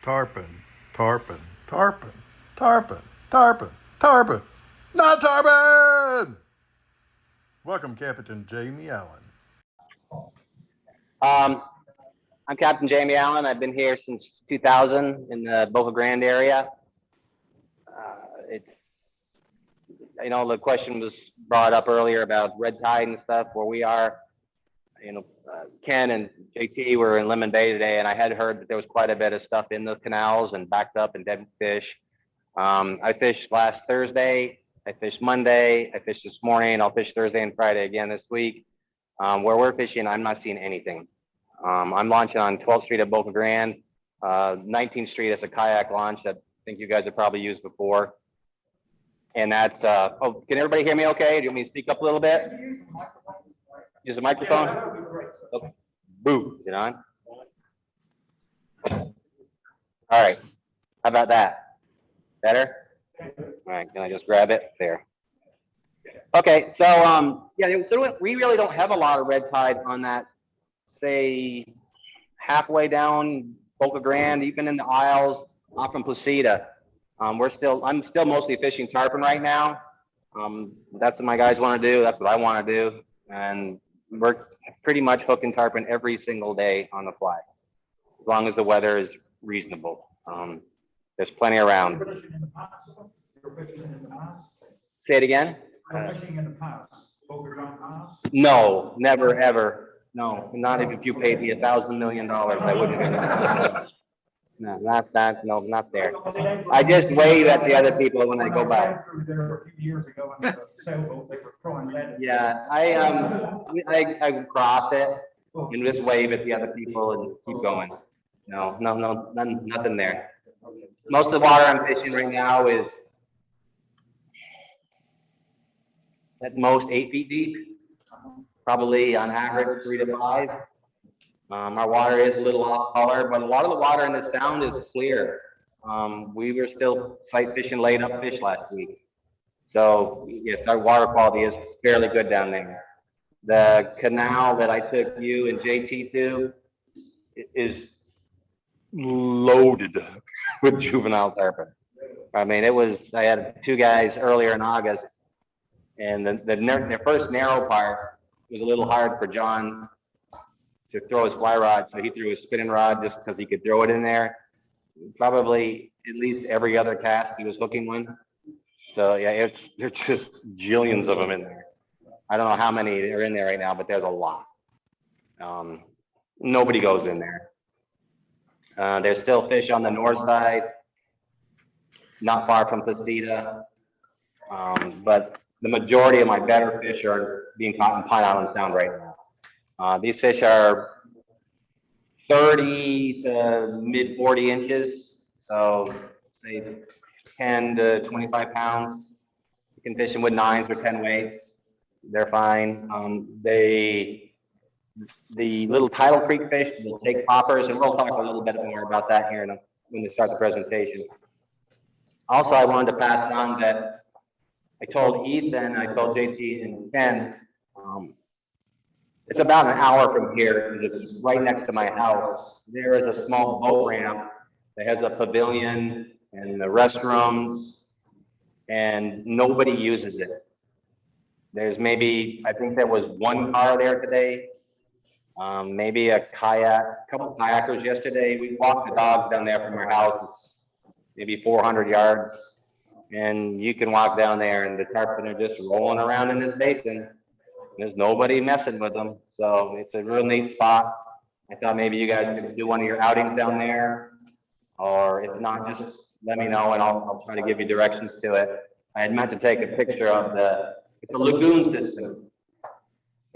Tarpon, tarpon, tarpon, tarpon, tarpon, tarpon, not tarpon! Welcome, Captain Jamie Allen. I'm Captain Jamie Allen. I've been here since 2000 in the Boca Grande area. The question was brought up earlier about red tide and stuff where we are. Ken and JT were in Lemon Bay today, and I had heard that there was quite a bit of stuff in the canals and backed up and dead fish. I fished last Thursday. I fished Monday. I fished this morning. I'll fish Thursday and Friday again this week. Where we're fishing, I'm not seeing anything. I'm launching on 12th Street at Boca Grande. 19th Street is a kayak launch that I think you guys have probably used before. And that's, can everybody hear me okay? Do you want me to speak up a little bit? Use the microphone? Okay. Boo, is it on? All right, how about that? Better? All right, can I just grab it? There. Okay, so we really don't have a lot of red tide on that, say, halfway down Boca Grande, even in the Isles, off from Placida. I'm still mostly fishing tarpon right now. That's what my guys want to do. That's what I want to do. And we're pretty much hooking tarpon every single day on the fly, as long as the weather is reasonable. There's plenty around. Say it again? Fishing in the past, Boca Grande Pass? No, never, ever. No, not if you paid me $1,000 million, I wouldn't. No, not that. No, not there. I just wave at the other people when I go by. There a few years ago on the sailboat, they were throwing lead. Yeah, I cross it and just wave at the other people and keep going. No, nothing there. Most of the water I'm fishing right now is at most 8 feet deep, probably on average 3 to 5. Our water is a little off color, but a lot of the water in the sound is clear. We were still sight fishing laid up fish last week. So yes, our water quality is fairly good down there. The canal that I took you and JT to is loaded with juvenile tarpon. I mean, I had 2 guys earlier in August, and the first narrow part was a little hard for John to throw his fly rod, so he threw his spinning rod just because he could throw it in there. Probably at least every other cast he was hooking one. So yeah, there's just jillions of them in there. I don't know how many are in there right now, but there's a lot. Nobody goes in there. There's still fish on the north side, not far from Placida. But the majority of my better fish are being caught in Pine Island Sound right now. These fish are 30 to mid 40 inches, so say 10 to 25 pounds. You can fish them with 9s or 10 weights. They're fine. The little tidal creek fish will take poppers, and we'll talk a little bit more about that here when we start the presentation. Also, I wanted to pass on that I told Ethan, I told JT and Ken, it's about an hour from here because it's right next to my house. There is a small boat ramp that has a pavilion and the restrooms, and nobody uses it. There's I think there was 1 car there today, maybe a couple kayakers yesterday. We walked the dogs down there from our house. It's maybe 400 yards, and you can walk down there and the tarpon are just rolling around in this basin. There's nobody messing with them, so it's a real neat spot. I thought maybe you guys could do one of your outings down there, or if not, just let me know and I'll try to give you directions to it. I had meant to take a picture of it's a lagoon system,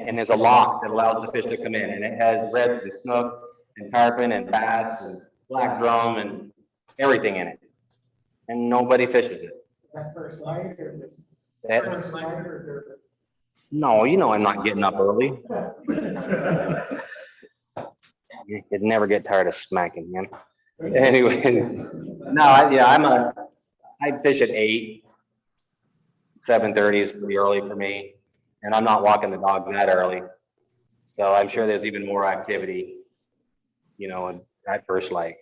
and there's a lock that allows the fish to come in, and it has reds and snook and tarpon and bass and black drum and everything in it, and nobody fishes it. Is that first light or First light No, I'm not getting up early. You'd never get tired of smacking, man. Anyway, no, I fish at 8. 7:30 is pretty early for me, and I'm not walking the dogs that early. So I'm sure there's even more activity, at first light.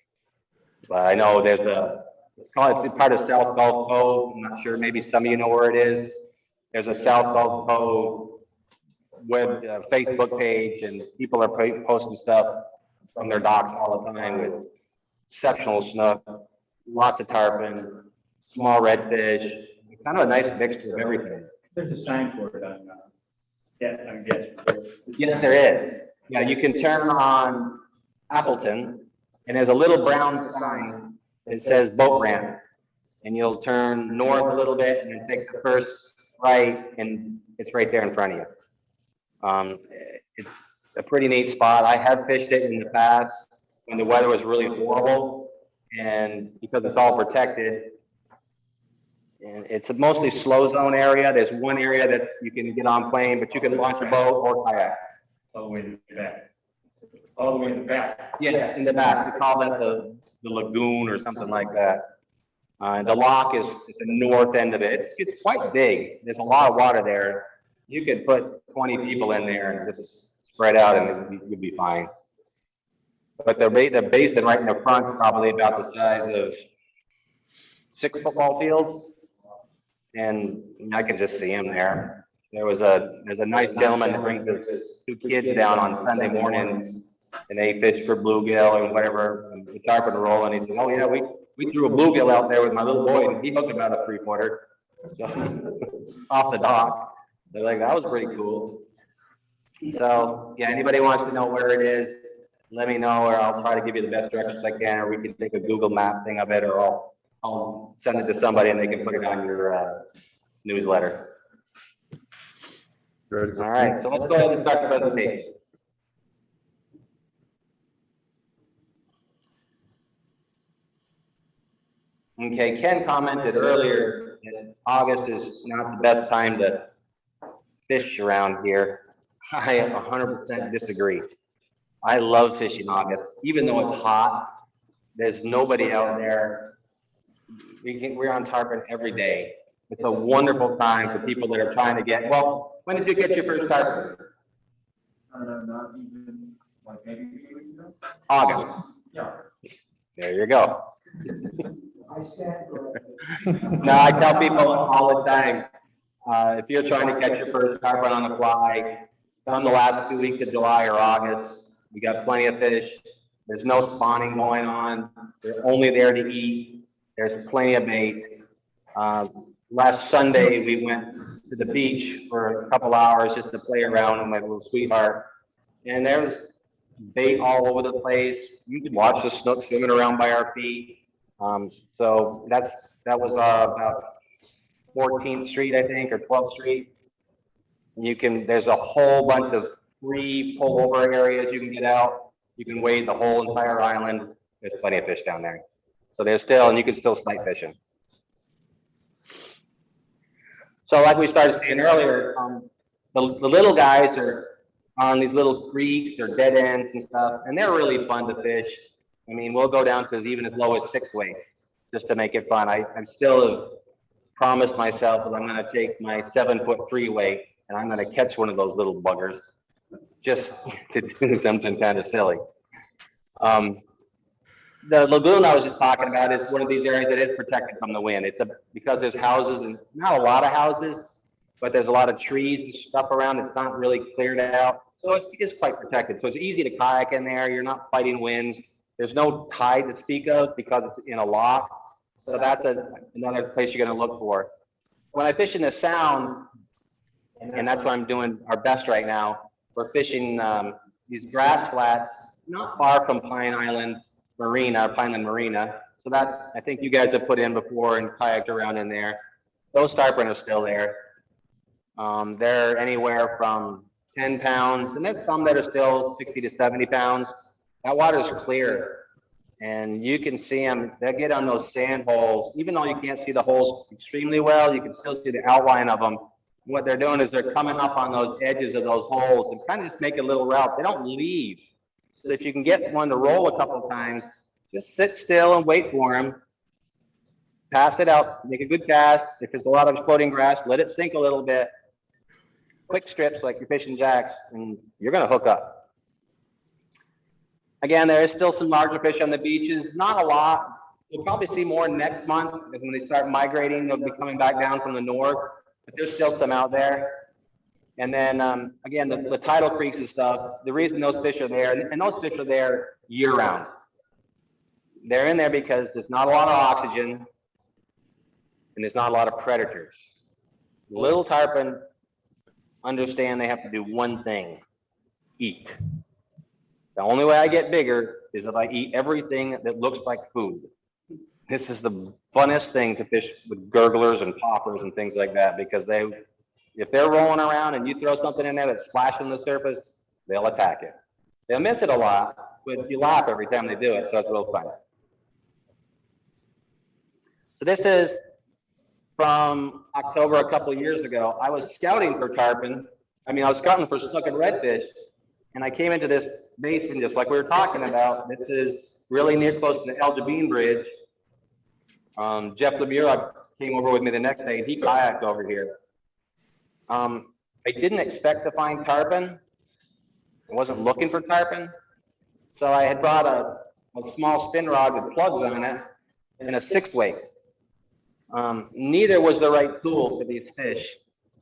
But I know it's part of South Gulf Cove. I'm not sure, maybe some of you know where it is. There's a South Gulf Cove web Facebook page, and people are posting stuff from their docks all the time with exceptional snook, lots of tarpon, small redfish, kind of a nice mixture of everything. There's a sign for it on, I'm guessing. Yes, there is. Yeah, you can turn on Appleton, and there's a little brown sign that says boat ramp, and you'll turn north a little bit and then take the first right, and it's right there in front of you. It's a pretty neat spot. I have fished it in the past when the weather was really horrible, and because it's all protected, and it's a mostly slow zone area. There's one area that you can get on plane, but you can launch a boat or kayak. All the way in the back. All the way in the back. Yes, in the back. We call that the lagoon or something like that. The lock is at the north end of it. It's quite big. There's a lot of water there. You could put 20 people in there and just spread out, and you'd be fine. But the basin right in the front is probably about the size of 6 football fields, and I can just see him there. There's a nice gentleman that brings his 2 kids down on Sunday mornings, and they fish for bluegill and whatever, and the tarpon roll, and he said, "Oh yeah, we threw a bluegill out there with my little boy, and he hooked about a 3-footer so, off the dock." They're like, "That was pretty cool." So yeah, anybody wants to know where it is, let me know, or I'll try to give you the best directions I can, or we can take a Google map thing of it, or I'll send it to somebody and they can put it on your newsletter. Ready? All right, so let's go ahead and start the presentation. Okay, Ken commented earlier that August is not the best time to fish around here. I 100% disagree. I love fishing August, even though it's hot. There's nobody out there. We're on tarpon every day. It's a wonderful time for people that are trying to get. Well, when did you get your first tarpon? Not even, like maybe 3 weeks ago? August. Yeah. There you go. No, I tell people all the time, if you're trying to catch your first tarpon on the fly, come the last 2 weeks of July or August. We got plenty of fish. There's no spawning going on. They're only there to eat. There's plenty of bait. Last Sunday, we went to the beach for a couple hours just to play around with my little sweetheart. And there was bait all over the place. You could watch the snook swimming around by our feet. So that was about 14th Street, I think, or 12th Street. There's a whole bunch of free pullover areas you can get out. You can wade the whole entire island. There's plenty of fish down there. So and you can still sight fishing. So like we started saying earlier, the little guys are on these little creeks or dead ends and stuff, and they're really fun to fish. I mean, we'll go down to even as low as 6 weights just to make it fun. I still have promised myself that I'm going to take my 7'3" weight and I'm going to catch one of those little buggers just to do something kind of silly. The lagoon I was just talking about is one of these areas that is protected from the wind. Because there's houses, and not a lot of houses, but there's a lot of trees and stuff around. It's not really cleared out. So it's quite protected. So it's easy to kayak in there. You're not fighting winds. There's no tide to speak of because it's in a lock. So that's another place you're going to look for. When I fish in the Sound, and that's what I'm doing our best right now, we're fishing these grass flats not far from Pineland Marina. So I think you guys have put in before and kayaked around in there. Those tarpon are still there. They're anywhere from 10 pounds, and there's some that are still 60 to 70 pounds. That water's clear, and you can see them. They get on those sand holes. Even though you can't see the holes extremely well, you can still see the outline of them. What they're doing is they're coming up on those edges of those holes and kind of just making little routes. They don't leave. So if you can get one to roll a couple of times, just sit still and wait for him. Pass it out, make a good cast. If there's a lot of floating grass, let it sink a little bit. Quick strips like you're fishing jacks, and you're going to hook up. Again, there is still some larger fish on the beaches. Not a lot. You'll probably see more next month, because when they start migrating, they'll be coming back down from the north, but there's still some out there. And then, again, the tidal creeks and stuff, the reason those fish are there, and those fish are there year round. They're in there because there's not a lot of oxygen and there's not a lot of predators. Little tarpon understand they have to do one thing: eat. The only way I get bigger is if I eat everything that looks like food. This is the funnest thing to fish with gurglers and poppers and things like that, because if they're rolling around and you throw something in there that's splashing the surface, they'll attack it. They'll miss it a lot, but you laugh every time they do it, so it's real fun. So this is from October a couple of years ago. I was scouting for tarpon. I was scouting for snook and redfish, and I came into this basin just like we were talking about. This is really near close to the El Jabin Bridge. Jeff Lemieux came over with me the next day, and he kayaked over here. I didn't expect to find tarpon. I wasn't looking for tarpon. So I had brought a small spin rod with plugs on it and a 6-weight. Neither was the right tool for these fish.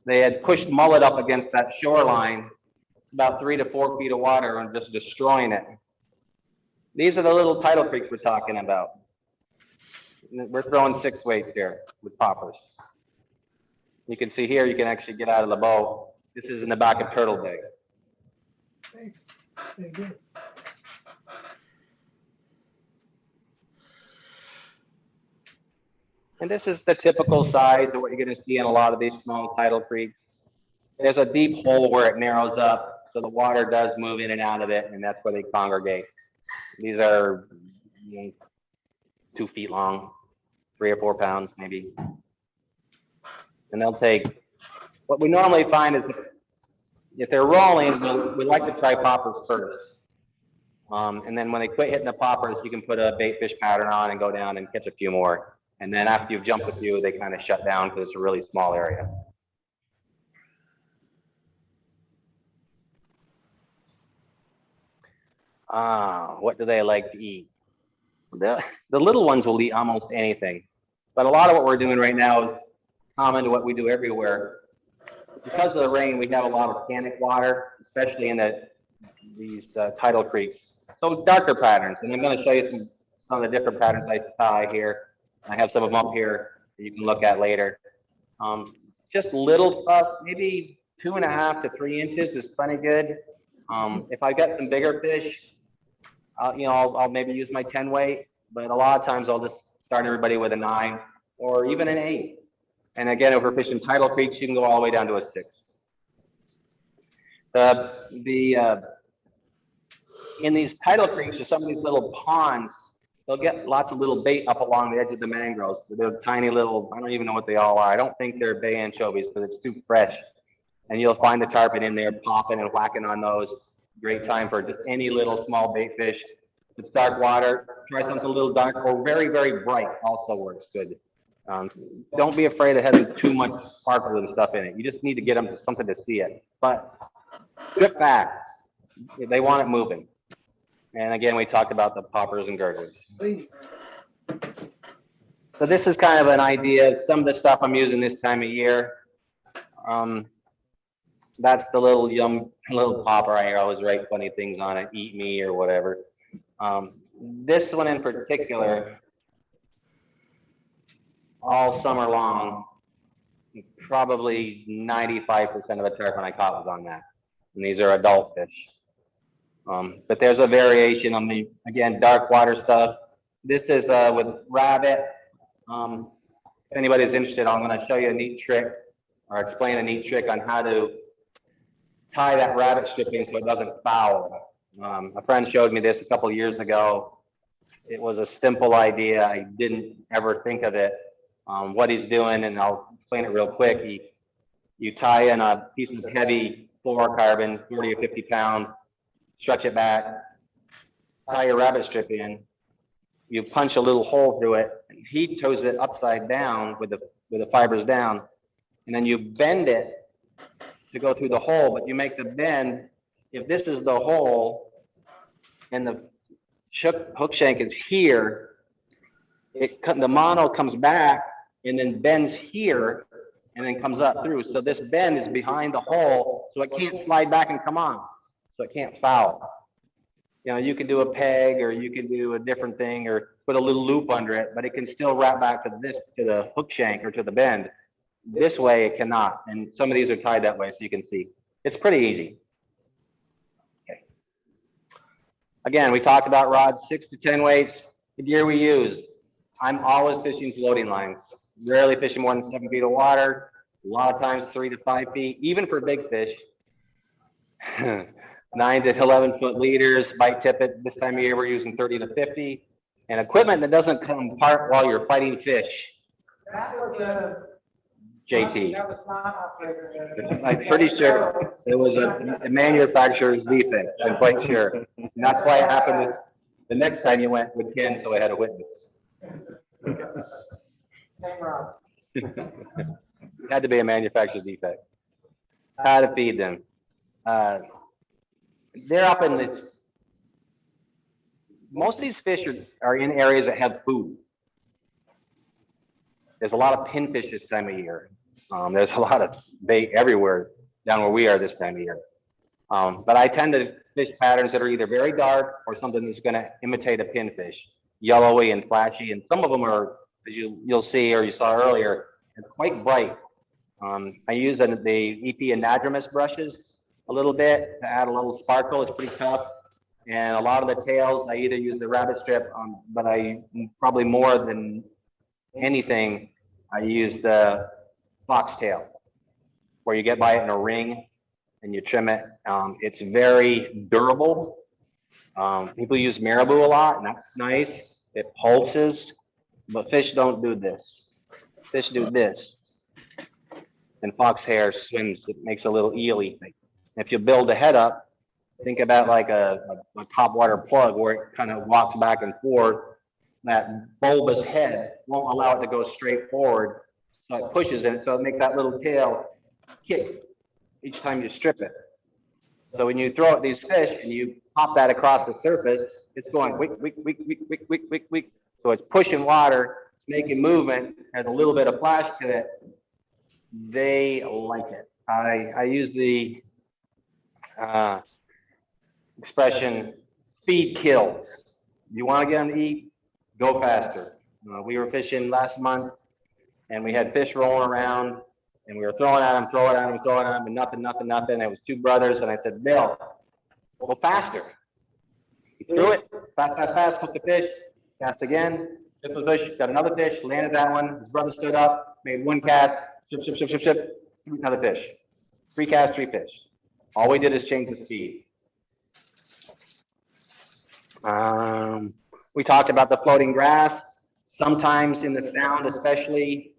They had pushed mullet up against that shoreline, about 3 to 4 feet of water, and just destroying it. These are the little tidal creeks we're talking about. We're throwing 6-weights here with poppers. You can see here, you can actually get out of the boat. This is in the back of Turtle Bay. Very good. And this is the typical size of what you're going to see in a lot of these small tidal creeks. There's a deep hole where it narrows up, so the water does move in and out of it, and that's where they congregate. These are 2 feet long, 3 or 4 pounds maybe. And they'll take, what we normally find is if they're rolling, we like to try poppers first. And then when they quit hitting the poppers, you can put a bait fish pattern on and go down and catch a few more. And then after you've jumped a few, they kind of shut down because it's a really small area. What do they like to eat? The little ones will eat almost anything. But a lot of what we're doing right now is common to what we do everywhere. Because of the rain, we have a lot of panic water, especially in these tidal creeks. So darker patterns, and I'm going to show you some of the different patterns I tie here. I have some of them up here that you can look at later. Just little stuff, maybe 2.5 to 3 inches is plenty good. If I got some bigger fish, I'll maybe use my 10-weight, but a lot of times I'll just start everybody with a 9 or even an 8. And again, if we're fishing tidal creeks, you can go all the way down to a 6. In these tidal creeks or some of these little ponds, they'll get lots of little bait up along the edge of the mangroves. They're tiny little, I don't even know what they all are. I don't think they're bay anchovies because it's too fresh. And you'll find the tarpon in there popping and whacking on those. Great time for just any little small bait fish. If it's dark water, try something a little dark or very, very bright also works good. Don't be afraid of having too much sparkle and stuff in it. You just need to get them to something to see it. But good fact, they want it moving. And again, we talked about the poppers and gurglers. So this is kind of an idea of some of the stuff I'm using this time of year. That's the little popper. I always write funny things on it, eat me or whatever. This one in particular, all summer long, probably 95% of the tarpon I caught was on that. And these are adult fish. But there's a variation on the, again, dark water stuff. This is with rabbit. If anybody's interested, I'm going to show you a neat trick or explain a neat trick on how to tie that rabbit stripping so it doesn't foul. A friend showed me this a couple of years ago. It was a simple idea. I didn't ever think of it. What he's doing, and I'll explain it real quick. You tie in a piece of heavy fluorocarbon, 40 or 50 pound, stretch it back, tie your rabbit strip in, you punch a little hole through it, and he tows it upside down with the fibers down, and then you bend it to go through the hole, but you make the bend, if this is the hole and the hook shank is here, the mono comes back and then bends here and then comes up through. So this bend is behind the hole, so it can't slide back and come on. So it can't foul. You know, you can do a peg or you can do a different thing or put a little loop under it, but it can still wrap back to the hook shank or to the bend. This way it cannot. And some of these are tied that way so you can see. It's pretty easy. Okay. Again, we talked about rods, 6 to 10 weights, the gear we use. I'm always fishing floating lines, rarely fishing more than 7 feet of water, a lot of times 3 to 5 feet, even for big fish. 9 to 11 foot leaders, bite tippet. This time of year, we're using 30 to 50. And equipment that doesn't come apart while you're fighting fish. That was a. JT. That was not operator. I'm pretty sure it was a manufacturer's defect. I'm quite sure. And that's why it happened the next time you went with Ken, so I had a witness. Same rod. Had to be a manufacturer's defect. How to feed them. They're up in this. Most of these fish are in areas that have food. There's a lot of pinfish this time of year. There's a lot of bait everywhere down where we are this time of year. But I tend to fish patterns that are either very dark or something that's going to imitate a pinfish, yellowy and flashy. And some of them are, as you'll see or you saw earlier, are quite bright. I use the EP anadromous brushes a little bit to add a little sparkle. It's pretty tough. And a lot of the tails, I either use the rabbit strip, but I probably more than anything, I use the foxtail, where you get by it in a ring and you trim it. It's very durable. People use marabou a lot, and that's nice. It pulses, but fish don't do this. Fish do this. And fox hair swims, it makes a little eely thing. If you build the head up, think about like a topwater plug where it kind of walks back and forth. That bulbous head won't allow it to go straight forward, so it pushes it, so it makes that little tail kick each time you strip it. So when you throw at these fish and you pop that across the surface, it's going wick, wick, wick, wick, wick, wick, wick, wick. So it's pushing water, making movement, has a little bit of flash to it. They like it. I use the expression, speed kills. You want to get them to eat? Go faster. We were fishing last month and we had fish rolling around and we were throwing at them, and nothing. It was 2 brothers and I said, Bill, go faster. He threw it, fast, hooked the fish, cast again, took the fish, got another fish, landed that one. His brother stood up, made 1 cast, ship, another fish. 3 casts, 3 fish. All we did is change the speed. We talked about the floating grass. Sometimes in the sound, especially,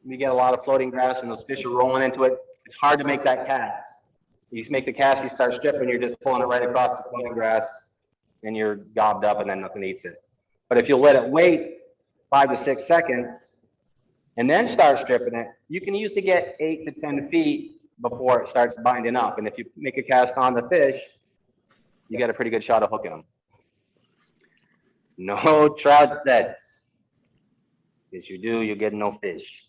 we get a lot of floating grass and those fish are rolling into it. It's hard to make that cast. You make the cast, you start stripping, you're just pulling it right across the floating grass and you're gobbed up and then nothing eats it. But if you let it wait 5 to 6 seconds and then start stripping it, you can usually get 8 to 10 feet before it starts binding up. And if you make a cast on the fish, you got a pretty good shot of hooking them. No trout sets. Yes, you do, you get no fish.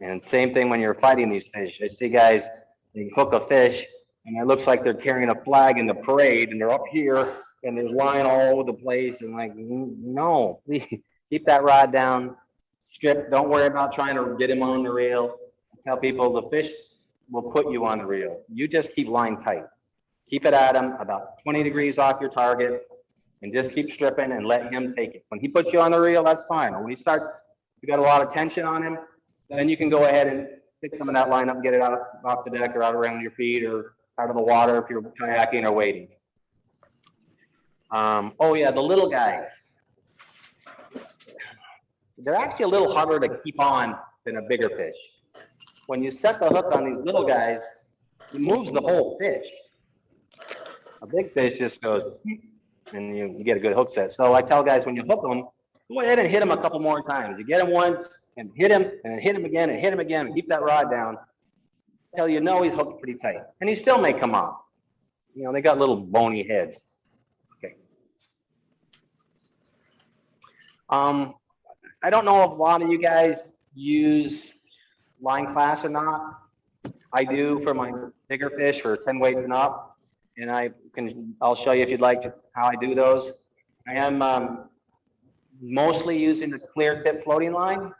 And same thing when you're fighting these fish. I see guys, they hook a fish and it looks like they're carrying a flag in the parade and they're up here and there's line all over the place and like, no, keep that rod down, strip, don't worry about trying to get him on the reel. I tell people the fish will put you on the reel. You just keep line tight. Keep it at him about 20 degrees off your target and just keep stripping and let him take it. When he puts you on the reel, that's fine. When he starts, you got a lot of tension on him, then you can go ahead and pick some of that line up and get it out off the deck or out around your feet or out of the water if you're kayaking or wading. Oh yeah, the little guys. They're actually a little harder to keep on than a bigger fish. When you set the hook on these little guys, it moves the whole fish. A big fish just goes, and you get a good hook set. So I tell guys when you hook them, go ahead and hit him a couple more times. You get him once and hit him and then hit him again and hit him again and keep that rod down until you know he's hooked pretty tight. And he still may come off. You know, they got little bony heads. Okay. I don't know if a lot of you guys use line class or not. I do for my bigger fish for 10 weights and up. And I'll show you if you'd like how I do those. I am mostly using the clear tip floating line.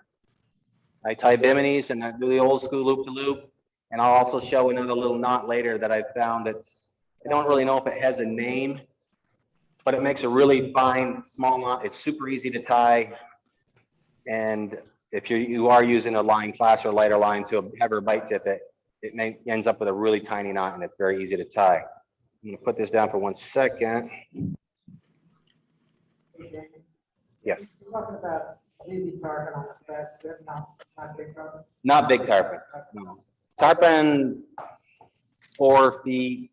I tie biminis and I do the old school loop to loop. And I'll also show another little knot later that I found I don't really know if it has a name, but it makes a really fine small knot. It's super easy to tie. And if you are using a line class or lighter line to a heavier bite tip, it ends up with a really tiny knot and it's very easy to tie. I'm gonna put this down for 1 second. Yes. You're talking about maybe tarpon on the fast strip, not big tarpon. Not big tarpon, no. Tarpon 4 feet,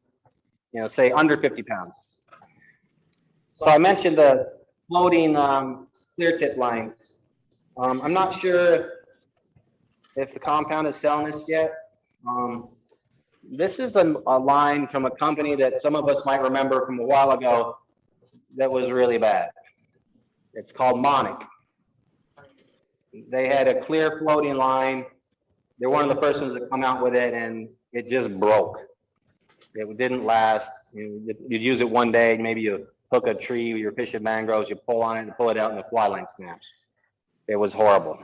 say under 50 pounds. So I mentioned the floating clear tip lines. I'm not sure if the compound is selling this yet. This is a line from a company that some of us might remember from a while ago that was really bad. It's called Monic. They had a clear floating line. They're one of the first ones that come out with it, and it just broke. It didn't last. You'd use it one day, maybe you hook a tree, you're fishing mangroves, you pull on it and pull it out, and the fly line snaps. It was horrible.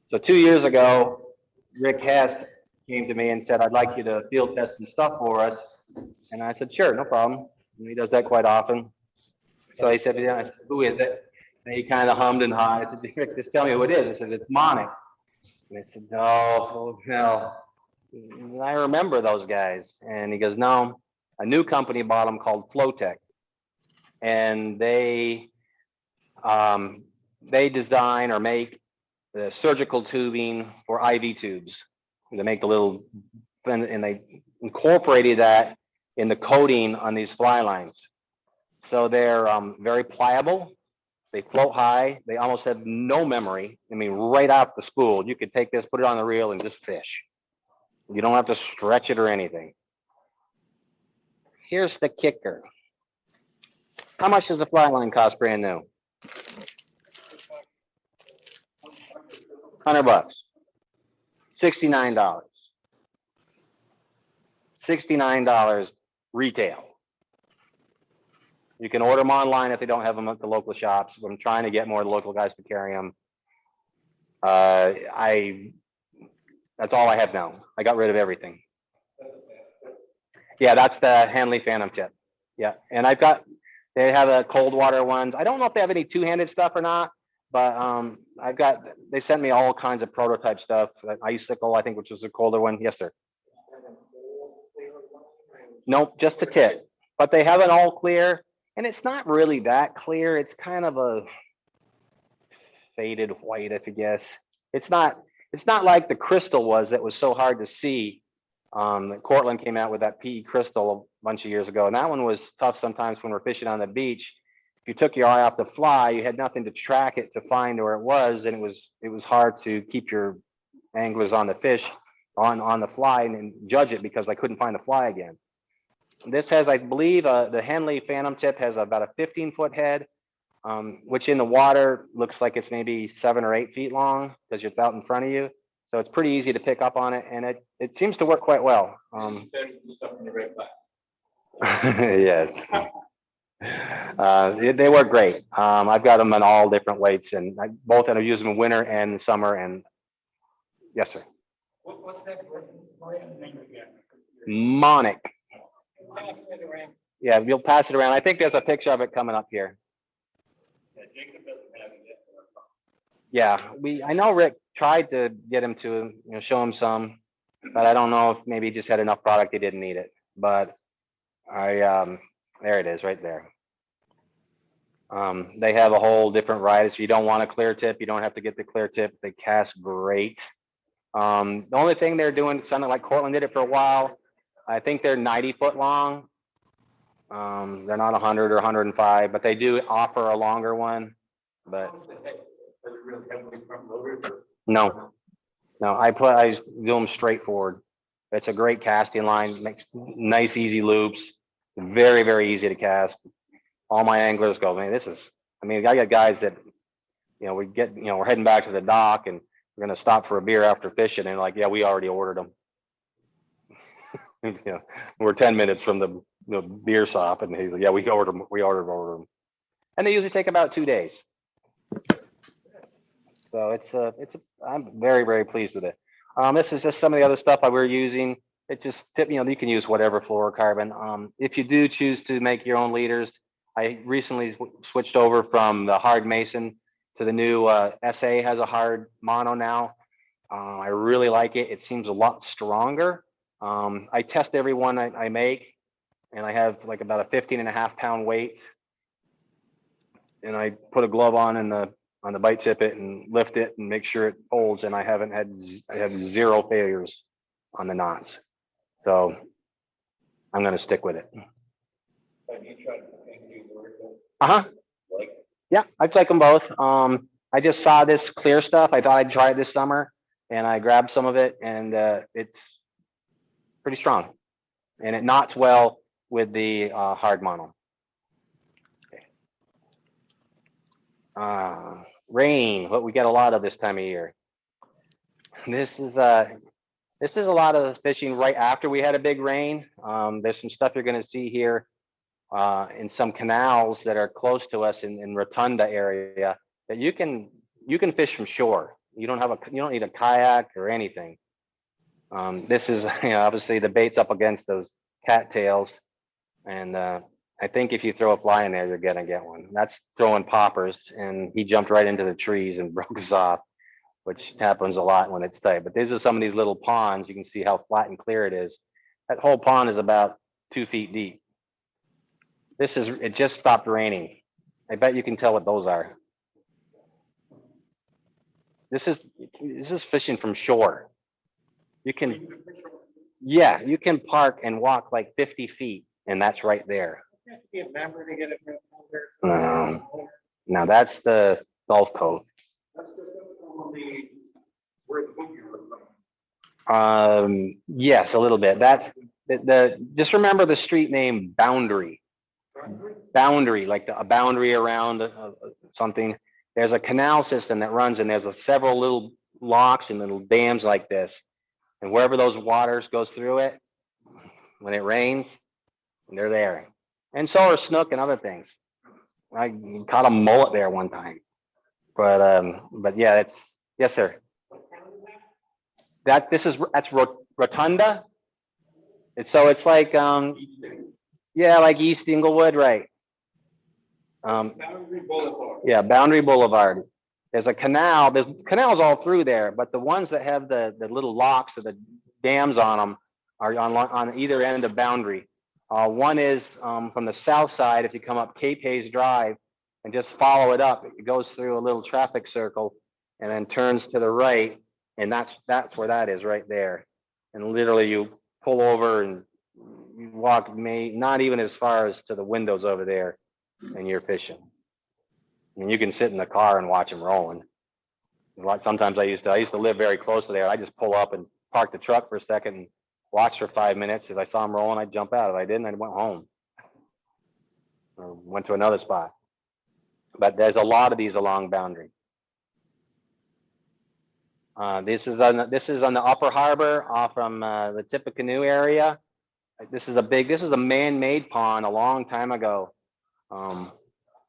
So 2 years ago, Rick Hess came to me and said, I'd like you to field test some stuff for us. And I said, sure, no problem. And he does that quite often. So he said, yeah. I said, who is it? And he kind of hummed and hawed. I said, Rick, just tell me who it is. I said, it's Monic. And I said, no. And I remember those guys. And he goes, no, a new company bought them called Flowtech. And they design or make the surgical tubing for IV tubes. They make the little, and they incorporated that in the coating on these fly lines. So they're very pliable. They float high. They almost have no memory. I mean, right off the spool, you could take this, put it on the reel, and just fish. You don't have to stretch it or anything. Here's the kicker. How much does a fly line cost brand new? $100. $69. $69 retail. You can order them online if they don't have them at the local shops. I'm trying to get more local guys to carry them. That's all I have now. I got rid of everything. Yeah, that's the Hanley Phantom tip. Yeah, and they have a cold water ones. I don't know if they have any two-handed stuff or not, but they sent me all kinds of prototype stuff. Icicle, I think, which was a colder one. Yes, sir. Nope, just a tip. But they have an all clear, and it's not really that clear. It's kind of a faded white, if you guess. It's not like the crystal was that was so hard to see. Cortland came out with that PE crystal a bunch of years ago, and that one was tough sometimes when we're fishing on the beach. If you took your eye off the fly, you had nothing to track it to find where it was, and it was hard to keep your anglers on the fish on the fly and judge it because I couldn't find the fly again. This has, I believe, the Henley Phantom tip has about a 15-foot head, which in the water looks like it's maybe 7 or 8 feet long because it's out in front of you. So it's pretty easy to pick up on it, and it seems to work quite well. Yes. They work great. I've got them in all different weights, and both of them use them in winter and summer. And yes, sir. What's that name again? Monic. Yeah, you'll pass it around. I think there's a picture of it coming up here. Yeah, I know Rick tried to get him to show him some, but I don't know if maybe he just had enough product he didn't need it. But there it is right there. They have a whole different variety. So you don't want a clear tip, you don't have to get the clear tip. They cast great. The only thing they're doing, something like Cortland did it for a while. I think they're 90 foot long. They're not 100 or 105, but they do offer a longer one. But no, I do them straightforward. It's a great casting line, makes nice, easy loops, very, very easy to cast. All my anglers go, man, I got guys that we're heading back to the dock and we're going to stop for a beer after fishing. And like, yeah, we already ordered them. We're 10 minutes from the beer shop. And he's like, yeah, we ordered them. And they usually take about 2 days. So I'm very, very pleased with it. This is just some of the other stuff we're using. It just you can use whatever fluorocarbon. If you do choose to make your own leaders, I recently switched over from the hard mason to the new SA has a hard mono now. I really like it. It seems a lot stronger. I test every one I make, and I have like about a 15.5 pound weight. And I put a glove on the bite tippet and lift it and make sure it holds. And I have 0 failures on the knots. So I'm going to stick with it. Yeah, I like them both. I just saw this clear stuff. I thought I'd try it this summer, and I grabbed some of it, and it's pretty strong, and it knots well with the hard mono. Rain, what we get a lot of this time of year. This is a lot of fishing right after we had a big rain. There's some stuff you're going to see here in some canals that are close to us in Rotunda area that you can fish from shore. You don't need a kayak or anything. This is obviously the bait's up against those cattails, and I think if you throw a fly in there, you're gonna get one. That's throwing poppers, and he jumped right into the trees and broke us off, which happens a lot when it's tight. But these are some of these little ponds. You can see how flat and clear it is. That whole pond is about 2 feet deep. It just stopped raining. I bet you can tell what those are. This is fishing from shore. You can park and walk like 50 feet, and that's right there. No, that's the Gulf Coast. Yes, a little bit. That's just remember the street name Boundary. Boundary, like a boundary around something. There's a canal system that runs, and there's several little locks and little dams like this. And wherever those waters goes through it, when it rains, they're there. And so are snook and other things. I caught a mullet there one time. But yeah, yes, sir. That's Rotunda. It's like like East Inglewood, right? Boundary Boulevard. Yeah, Boundary Boulevard. There's a canal. There's canals all through there, but the ones that have the little locks or the dams on them are on either end of Boundary. One is from the south side. If you come up Cape Hayes Drive and just follow it up, it goes through a little traffic circle and then turns to the right, and that's where that is, right there. And literally, you pull over and you walk not even as far as to the windows over there, and you're fishing. I mean, you can sit in the car and watch them rolling. Sometimes I used to live very close to there. I just pull up and park the truck for a second and watch for 5 minutes. If I saw them rolling, I'd jump out. If I didn't, I went home or went to another spot. But there's a lot of these along Boundary. This is on the Upper Harbor off from the Tippecanoe area. This is a man-made pond a long time ago.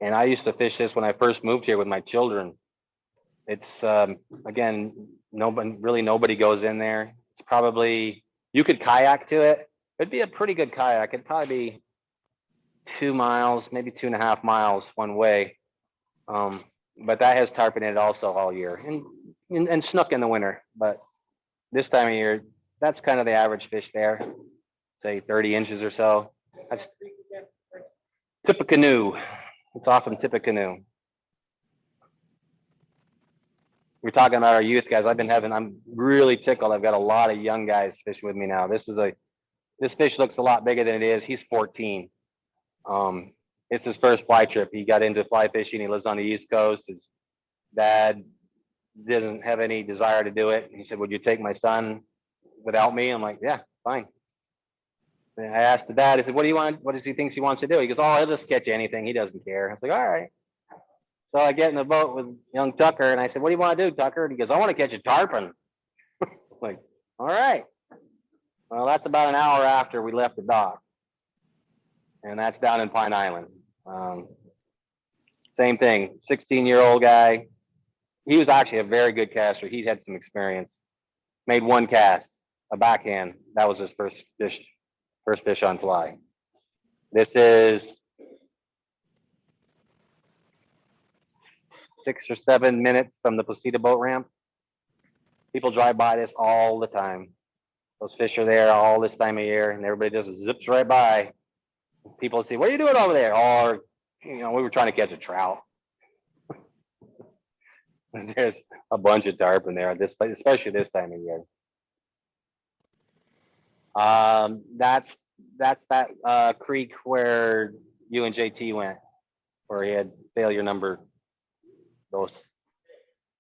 And I used to fish this when I first moved here with my children. It's again, nobody goes in there. It's probably, you could kayak to it. It'd be a pretty good kayak. It'd probably be 2 miles, maybe 2.5 miles one way. But that has tarpon in it also all year, and snook in the winter. But this time of year, that's kind of the average fish there, say 30 inches or so. Tippecanoe. It's off from Tippecanoe. We're talking about our youth guys. I'm really tickled. I've got a lot of young guys fishing with me now. This fish looks a lot bigger than it is. He's 14. It's his first fly trip. He got into fly fishing. He lives on the East Coast. His dad doesn't have any desire to do it. He said, "Would you take my son without me?" I'm like, "Yeah, fine." And I asked the dad, I said, "What do you want? What does he think he wants to do?" He goes, "Oh, he'll just catch anything. He doesn't care." I was like, "All right." So I get in the boat with young Tucker and I said, what do you want to do, Tucker? And he goes, I want to catch a tarpon. I'm like, all right. Well, that's about an hour after we left the dock. And that's down in Pine Island. Same thing, 16-year-old guy. He was actually a very good caster. He's had some experience. Made one cast, a backhand. That was his first fish on fly. This is 6 or 7 minutes from the Placida boat ramp. People drive by this all the time. Those fish are there all this time of year, and everybody just zips right by. People say, what are you doing over there? Or, we were trying to catch a trout. There's a bunch of tarpon there, especially this time of year. That's that creek where you and JT went, where he had failure number.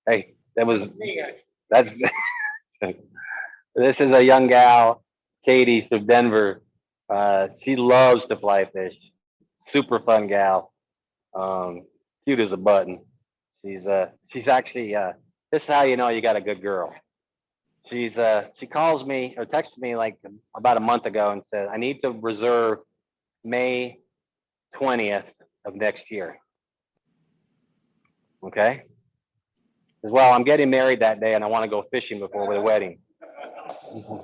Hey, that's this is a young gal, Katie from Denver. She loves to fly fish. Super fun gal. Cute as a button. She's actually this is how you know you got a good girl. She calls me or texted me like about a month ago and said, I need to reserve May 20th of next year. Okay. As well, I'm getting married that day and I want to go fishing before the wedding.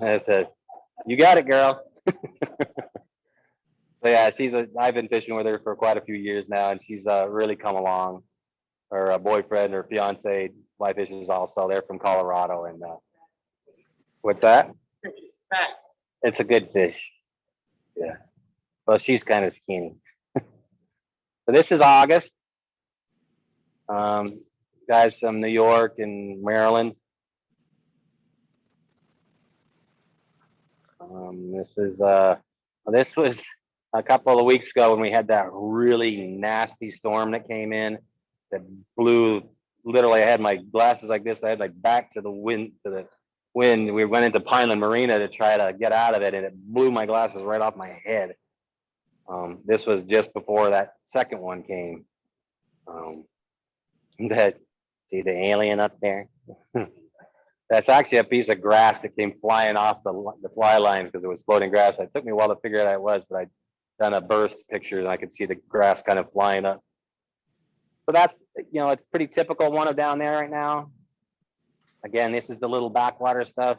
I said, you got it, girl. So yeah, I've been fishing with her for quite a few years now, and she's really come along. Her boyfriend or fiance fly fishes also. They're from Colorado, and what's that? It's a good fish. Yeah. Well, she's kind of skinny. So this is August. Guys from New York and Maryland. This was a couple of weeks ago when we had that really nasty storm that came in that blew. Literally, I had my glasses like this. I had like back to the wind. We went into Pineland Marina to try to get out of it, and it blew my glasses right off my head. This was just before that second one came. See the alien up there? That's actually a piece of grass that came flying off the fly line because it was floating grass. It took me a while to figure out what it was, but I'd done a burst picture and I could see the grass kind of flying up. So that's, it's pretty typical one of down there right now. Again, this is the little backwater stuff.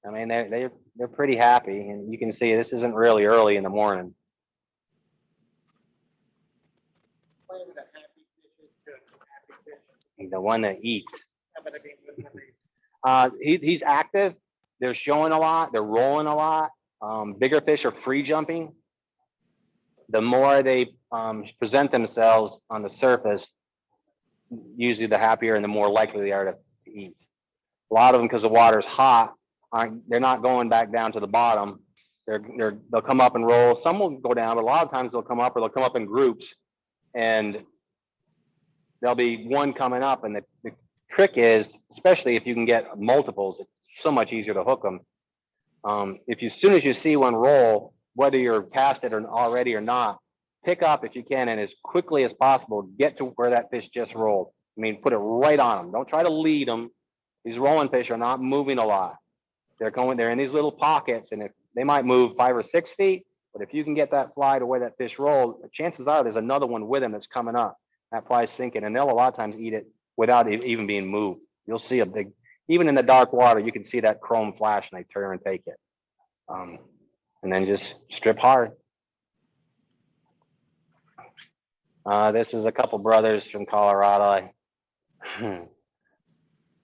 I mean, they're pretty happy, and you can see this isn't really early in the morning. The one that eats. He's active. They're showing a lot. They're rolling a lot. Bigger fish are free jumping. The more they present themselves on the surface, usually the happier and the more likely they are to eat. A lot of them, because the water's hot, they're not going back down to the bottom. They'll come up and roll. Some will go down, but a lot of times they'll come up, or they'll come up in groups, and there'll be one coming up. And the trick is, especially if you can get multiples, it's so much easier to hook them. As soon as you see one roll, whether you're casted or already or not, pick up if you can, and as quickly as possible, get to where that fish just rolled. I mean, put it right on them. Don't try to lead them. These rolling fish are not moving a lot. They're in these little pockets, and if they might move 5 or 6 feet, but if you can get that fly to where that fish rolled, the chances are there's another one with him that's coming up. That fly's sinking, and they'll a lot of times eat it without it even being moved. You'll see a big, even in the dark water, you can see that chrome flash, and they turn and take it. And then just strip hard. This is a couple brothers from Colorado.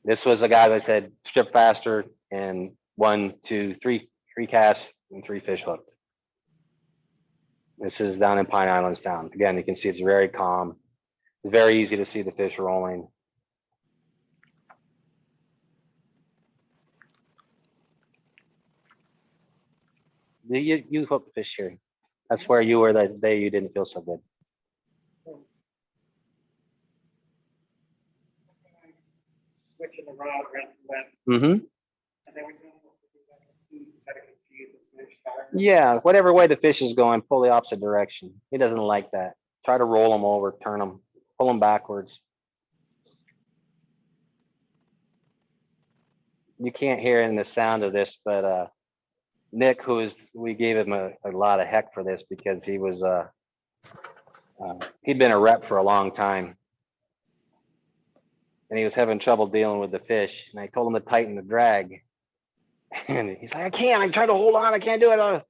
This was a guy that said strip faster, and 1, 2, 3 casts and 3 fish hooked. This is down in Pine Island Sound. Again, you can see it's very calm. It's very easy to see the fish rolling. You hooked fish here. That's where you were that day you didn't feel so good. Switching the rod around to left. Mm-hmm. And then we Yeah, whatever way the fish is going, pull the opposite direction. He doesn't like that. Try to roll them over, turn them. pull them backwards. You can't hear it in the sound of this, but Nick, we gave him a lot of heck for this because he was he'd been a rep for a long time, and he was having trouble dealing with the fish. And I told him to tighten the drag, and he's like, "I can't. I'm trying to hold on. I can't do it."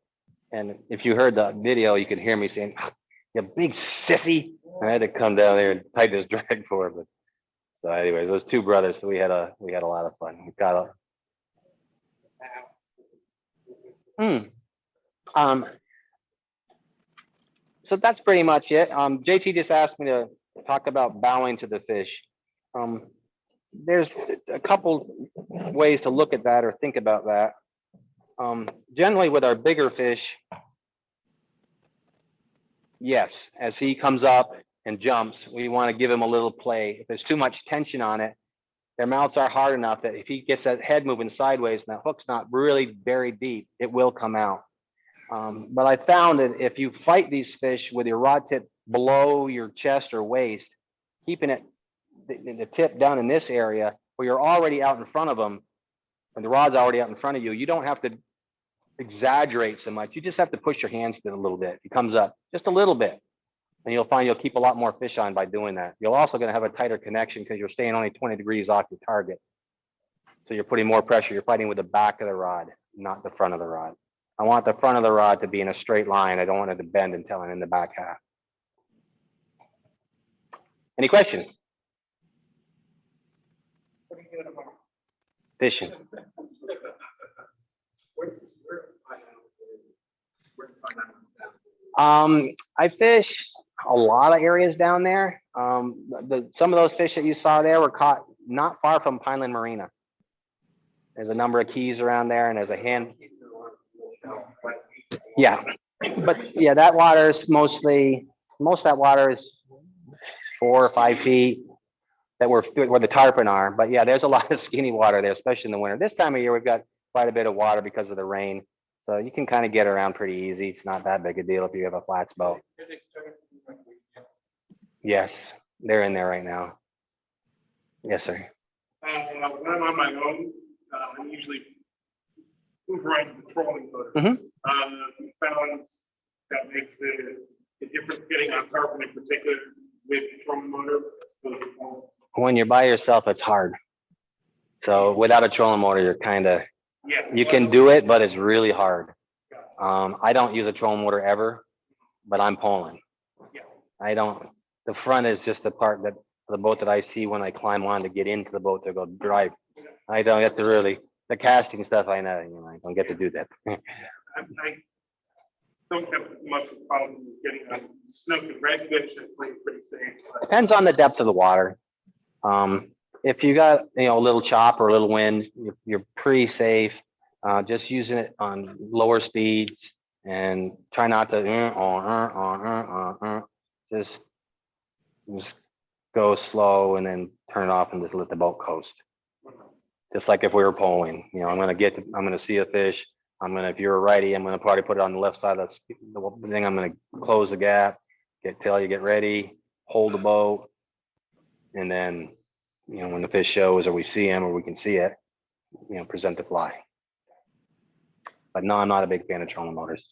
And if you heard the video, you could hear me saying, "You big sissy!" And I had to come down there and tighten his drag for him. But so, anyways, those two brothers, so we had a lot of fun. We got a. So that's pretty much it. JT just asked me to talk about bowing to the fish. There's a couple ways to look at that or think about that. Generally with our bigger fish, yes, as he comes up and jumps, we want to give him a little play. If there's too much tension on it, their mouths are hard enough that if he gets that head moving sideways and that hook's not really buried deep, it will come out. But I found that if you fight these fish with your rod tip below your chest or waist, keeping it the tip down in this area where you're already out in front of them and the rod's already out in front of you, you don't have to exaggerate so much. You just have to push your hands a little bit. It comes up just a little bit, and you'll find you'll keep a lot more fish on by doing that. You're also going to have a tighter connection because you're staying only 20 degrees off your target. So you're putting more pressure. You're fighting with the back of the rod, not the front of the rod. I want the front of the rod to be in a straight line. I don't want it to bend until I'm in the back half. Any questions? Fishing. I fish a lot of areas down there. Some of those fish that you saw there were caught not far from Pineland Marina. There's a number of keys around there, and there's a hand. Yeah, but yeah, that water is most of that water is 4 or 5 feet that where the tarpon are. But yeah, there's a lot of skinny water there, especially in the winter. This time of year, we've got quite a bit of water because of the rain. So you can kind of get around pretty easy. It's not that big a deal if you have a flats boat. Yes, they're in there right now. Yes, sir. When I'm on my own, I usually move around the trolling motor. Found that makes a difference getting on tarpon in particular with the trolling motor. When you're by yourself, it's hard. So without a trolling motor, you're kind of, you can do it, but it's really hard. I don't use a trolling motor ever, but I'm pulling. I don't, the front is just the part that the boat that I see when I climb on to get into the boat to go drive. I don't get to really, the casting stuff, I know, I don't get to do that. I don't have much problem getting on snook and redfish. It's pretty safe. Depends on the depth of the water. If you got, a little chop or a little wind, you're pretty safe. Just using it on lower speeds and try not to just go slow and then turn it off and just let the boat coast. Just like if we were poling, I'm gonna see a fish. If you're a righty, I'm gonna probably put it on the left side of the thing. I'm gonna close the gap, tell you get ready, hold the boat, and then when the fish shows or we see him or we can see it, present the fly. But no, I'm not a big fan of trolling motors.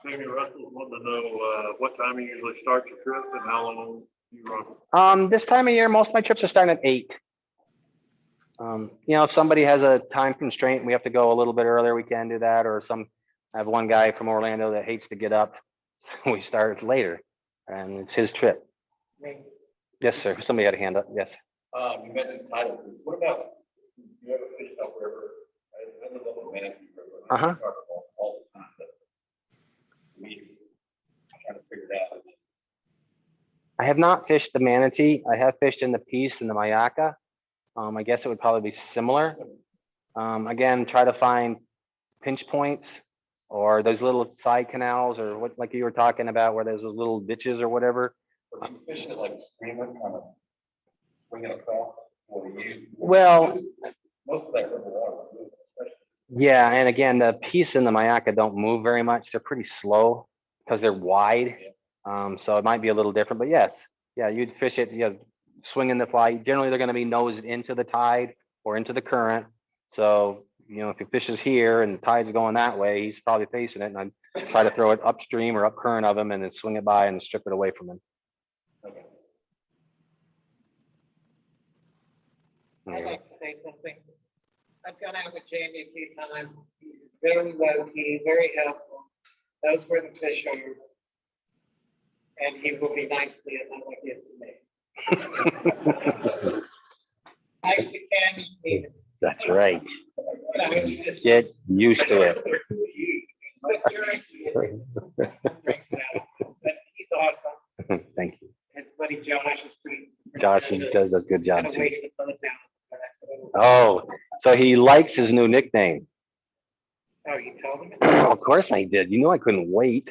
Maybe Russell wanted to know what time you usually start your trip and how long you run. This time of year, most of my trips are starting at 8. If somebody has a time constraint, we have to go a little bit earlier, we can do that. Or I have one guy from Orlando that hates to get up, so we start later, and it's his trip. Yes, sir. Somebody had a hand up. Yes. You mentioned tidal cruise. What about you ever fished upriver? I live up in Manatee River. All the time. But I'm trying to figure it out. I have not fished the Manatee. I have fished in the Peace and the Mayaka. I guess it would probably be similar. Again, try to find pinch points or those little side canals or what, like you were talking about, where there's those little ditches or whatever. But you fish it like streaming, kind of swinging across. Well, most of that river water. yeah, and again, the Peace and the Mayaka don't move very much. They're pretty slow because they're wide. So it might be a little different, but yes, Yeah, you'd fish it, swinging the fly. Generally, they're going to be nosed into the tide or into the current. So, if he fishes here and the tide's going that way, he's probably facing it. And I try to throw it upstream or up current of him and then swing it by and strip it away from him. Okay. I'd like to say something. I've gone out with Jamie a few times. He's very low key, very helpful, knows where the fish are. And he will be nice to you, not like he is to me. Nice to Ken, Stephen. That's right. It's just- Get used to it. But he's awesome. Thank you. His buddy Josh is pretty. Josh does a good job Kinda too. wasted both down. Oh, so he likes his new nickname. Oh, you told him? Of course I did. I couldn't wait.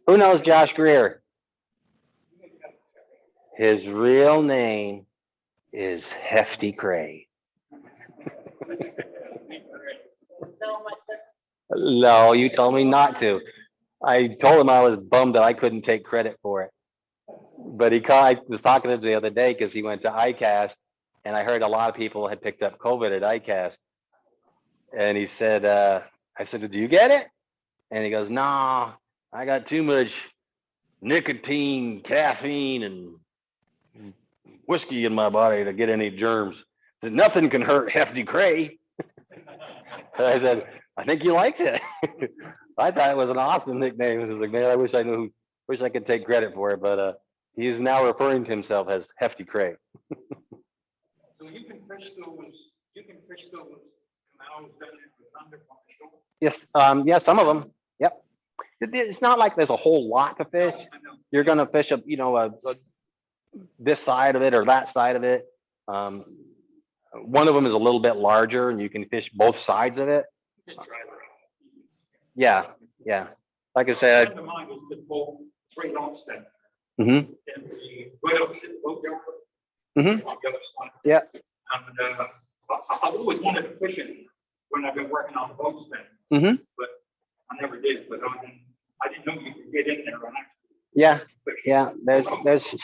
Who knows Josh Greer? His real name is Hefty Cray. No, you told me not to. I told him I was bummed that I couldn't take credit for it. But I was talking to him the other day because he went to ICAST, and I heard a lot of people had picked up COVID at ICAST. And he said, I said, did you get it? And he goes, nah, I got too much nicotine, caffeine, and whiskey in my body to get any germs. I said, nothing can hurt Hefty Cray. I said, I think you liked it. I thought it was an awesome nickname. It was like, man, I wish I could take credit for it, but he's now referring to himself as Hefty Cray. So you can fish those canals that are under on the shore? Yes, yeah, some of them. Yep. It's not like there's a whole lot to fish. I know. You're gonna fish this side of it or that side of it. One of them is a little bit larger, and you can fish both sides of it. Just drive around. Yeah, yeah. Like I A said. friend of mine was to pull 3 Longstead. Mm-hmm. And the right opposite the boatyard. Mm-hmm. On the other side. Yeah. And I've always wanted to fish it when I've been working on the boat stand, Mm-hmm. but I never did. But I didn't know you could get in there and actually Yeah, fish. yeah. There's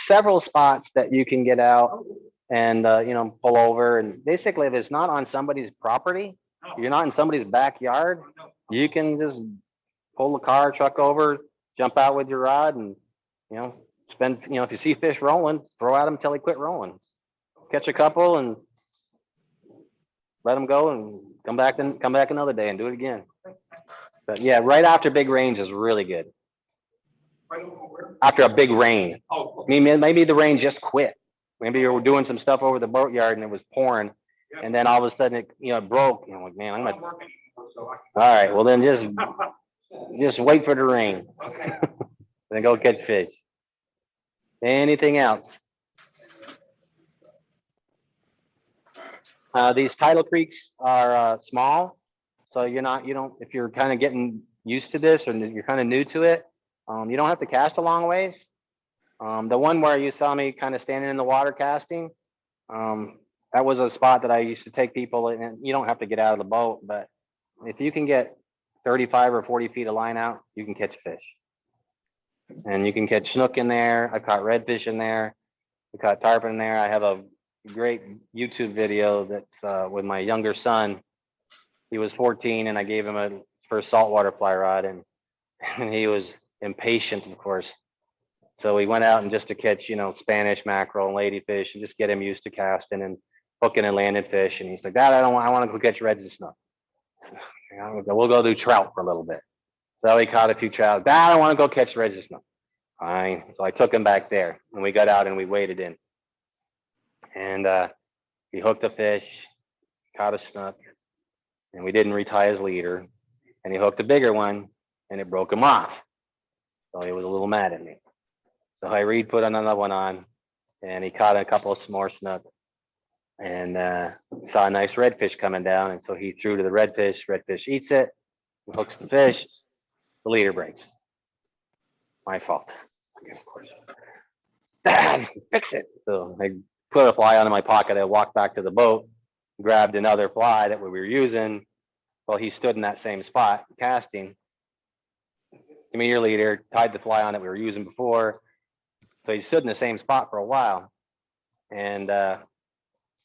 several spots that you can get out and pull over. And basically, if it's not on somebody's property, No, you're not in somebody's backyard, no. you can just pull the car, truck over, jump out with your rod, and if you see fish rolling, throw at them until they quit rolling. Catch a couple and let them go, and come back another day and do it again. But yeah, right after big rains is really good. Right over where? After a big rain, Oh, I mean, maybe the rain just quit. Maybe you were doing some stuff over the boatyard and it was pouring, yeah. and then all of a sudden it broke. Like, man, I'm I'm gonna. not working anymore, so All right, well then just wait for the rain, okay. then go catch fish. Anything else? These tidal creeks are small, so if you're kind of getting used to this or you're kind of new to it, you don't have to cast a long ways. The one where you saw me kind of standing in the water casting, that was a spot that I used to take people, and you don't have to get out of the boat, but if you can get 35 or 40 feet of line out, you can catch fish. And you can catch snook in there. I caught redfish in there. I caught tarpon in there. I have a great YouTube video that's with my younger son. He was 14, and I gave him a first saltwater fly rod, and he was impatient, of course. So we went out and just to catch, Spanish mackerel and ladyfish, and just get him used to casting and hooking and landing fish. And he's like, Dad, I want to go catch reds and snook. We'll go do trout for a little bit. So he caught a few trout. Dad, I want to go catch reds and snook. Fine. So I took him back there, and we got out and we waded in. And he hooked a fish, caught a snook, and we didn't retie his leader. And he hooked a bigger one, and it broke him off. So he was a little mad at me. So I put another one on, and he caught a couple of more snook, and saw a nice redfish coming down. And so he threw to the redfish. Redfish eats it, hooks the fish, the leader breaks. My fault. Okay, of course. Dad, fix it. So I put a fly out of my pocket. I walked back to the boat, grabbed another fly that we were using. Well, he stood in that same spot casting. Give me your leader, tied the fly on that we were using before, So he stood in the same spot for a while. And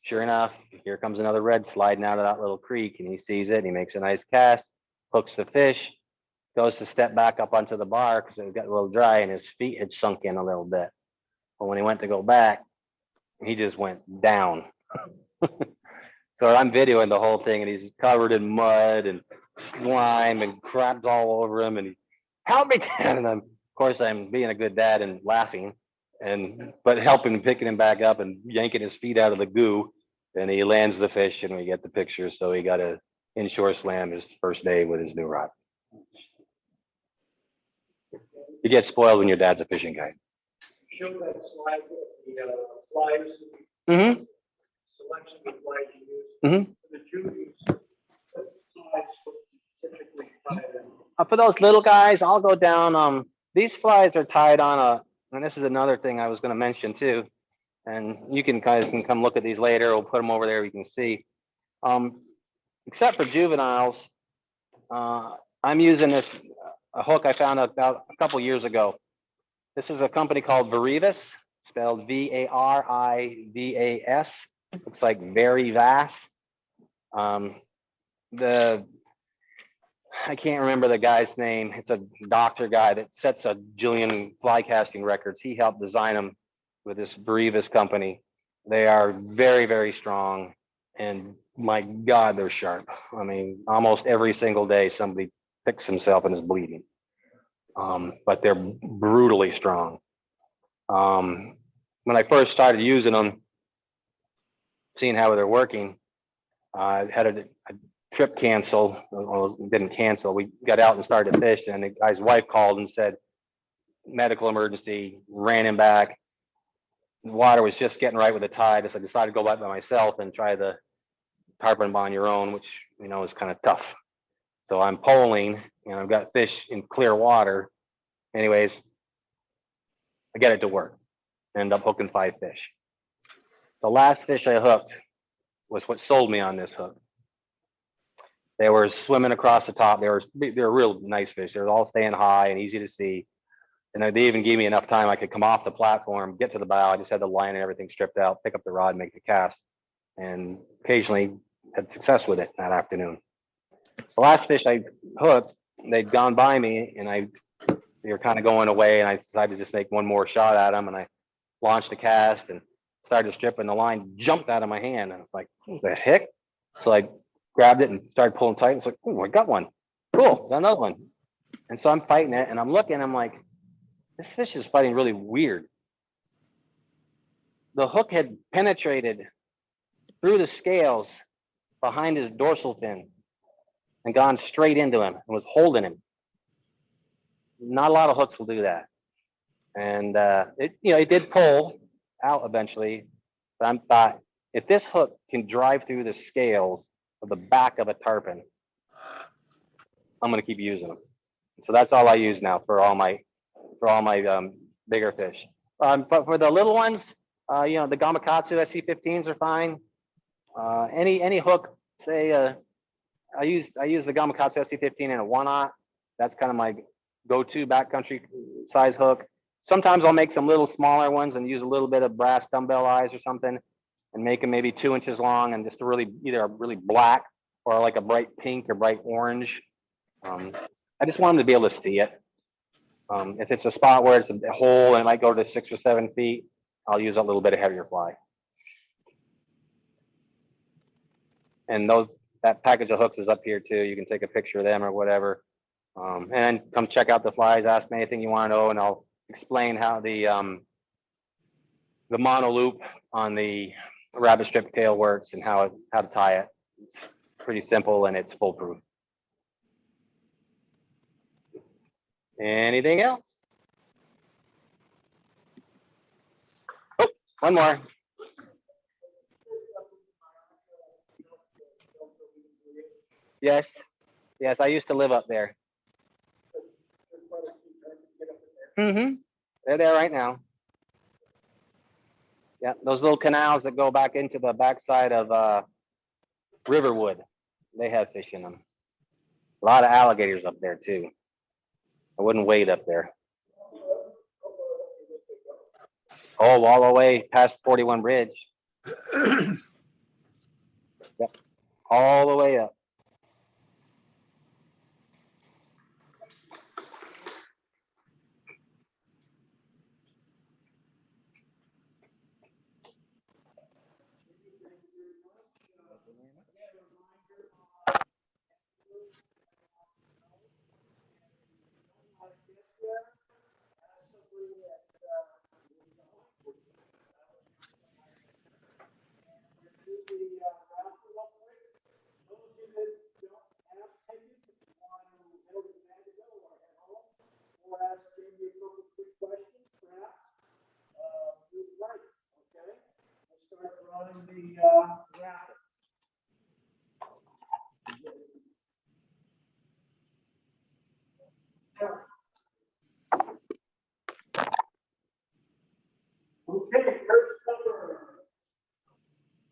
sure enough, here comes another red sliding out of that little creek, and he sees it and he makes a nice cast, hooks the fish, goes to step back up onto the bar because it got a little dry and his feet had sunk in a little bit. But when he went to go back, he just went down. So I'm videoing the whole thing and he's covered in mud and slime and crap all over him, and he, help me, Ken. And of course I'm being a good dad and laughing, but helping him, picking him back up and yanking his feet out of the goo. And he lands the fish and we get the picture. So he got a inshore slam his first day with his new rod. You get spoiled when your dad's a fishing guy. Show that slide with the flies, Mm-hmm. selection of flies you use. Mm-hmm. The juniors, what flies typically tied in? For those little guys, I'll go down. These flies are tied on a, and this is another thing I was going to mention too. And you guys can come look at these later. We'll put them over there. You can see. Except for juveniles, I'm using a hook I found about a couple years ago. This is a company called Varivas, spelled Varivas. Looks like very vast. I can't remember the guy's name. It's a doctor guy that sets a jillion fly casting records. He helped design them with this Varivas company. They are very, very strong, and my God, they're sharp. I mean, almost every single day somebody picks himself and is bleeding. But they're brutally strong. When I first started using them, seeing how they're working, I had a trip cancel. Well, didn't cancel. We got out and started to fish, and the guy's wife called and said, medical emergency, ran him back. The water was just getting right with the tide. So I decided to go back by myself and try the tarpon on your own, which, you know, is kind of tough. So I'm poling and I've got fish in clear water. Anyways, I get it to work. End up hooking 5 fish. The last fish I hooked was what sold me on this hook. They were swimming across the top. They were real nice fish. They were all staying high and easy to see. And they even gave me enough time I could come off the platform, get to the bow. I just had the line and everything stripped out, pick up the rod, make the cast, and occasionally had success with it that afternoon. The last fish I hooked, they'd gone by me and they were kind of going away, and I decided to just make one more shot at them, and I launched the cast and started to strip, and the line jumped out of my hand, and it's like, what the heck? So I grabbed it and started pulling tight. And it's like, oh, I got one. Cool, got another one. And so I'm fighting it, and I'm looking, I'm like, this fish is fighting really weird. The hook had penetrated through the scales behind his dorsal fin and gone straight into him and was holding him. Not a lot of hooks will do that. And it did pull out eventually, but I thought, if this hook can drive through the scales of the back of a tarpon, I'm going to keep using them. So that's all I use now for all my bigger fish. But for the little ones, the Gamakatsu SC15s are fine. Any hook, say, I use the Gamakatsu SC15 in a 1/0. That's kind of my go-to backcountry size hook. Sometimes I'll make some little smaller ones and use a little bit of brass dumbbell eyes or something and make them maybe 2 inches long and just either a really black or like a bright pink or bright orange. I just want them to be able to see it. If it's a spot where it's a hole and it might go to 6 or 7 feet, I'll use a little bit of heavier fly. And that package of hooks is up here too. You can take a picture of them or whatever. And come check out the flies, ask me anything you want to know, and I'll explain how the mono loop on the rabbit strip tail works and how to tie it. It's pretty simple and it's foolproof. Anything else? Oh, one more. Yes, I used to live up there. They're there right now. Yeah, those little canals that go back into the backside of Riverwood, they have fish in them. A lot of alligators up there too. I wouldn't wade up there. Oh, all the way past 41 Bridge. Yep. All the way up.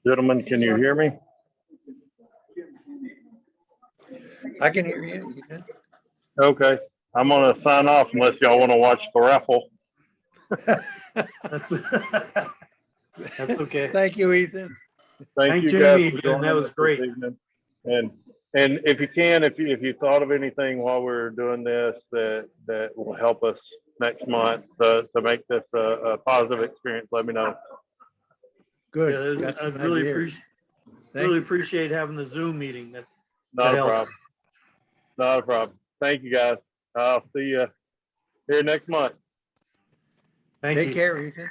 Gentlemen, can you hear me? I can hear you, Ethan. Okay, I'm gonna sign off unless y'all want to watch the raffle. That's that's okay. Thank you, Ethan. Thank Thank you Jamie guys for again. joining That was us this great. evening. And if you can, if you thought of anything while we're doing this that will help us next month to make this a positive experience, let me know. Good. Yeah, Got I some really ideas. appreciate Thank you. appreciate having the Zoom meeting. That Not a helped. problem. Not a problem. Thank you guys. I'll see you here next month. Thank Take you. care, Ethan.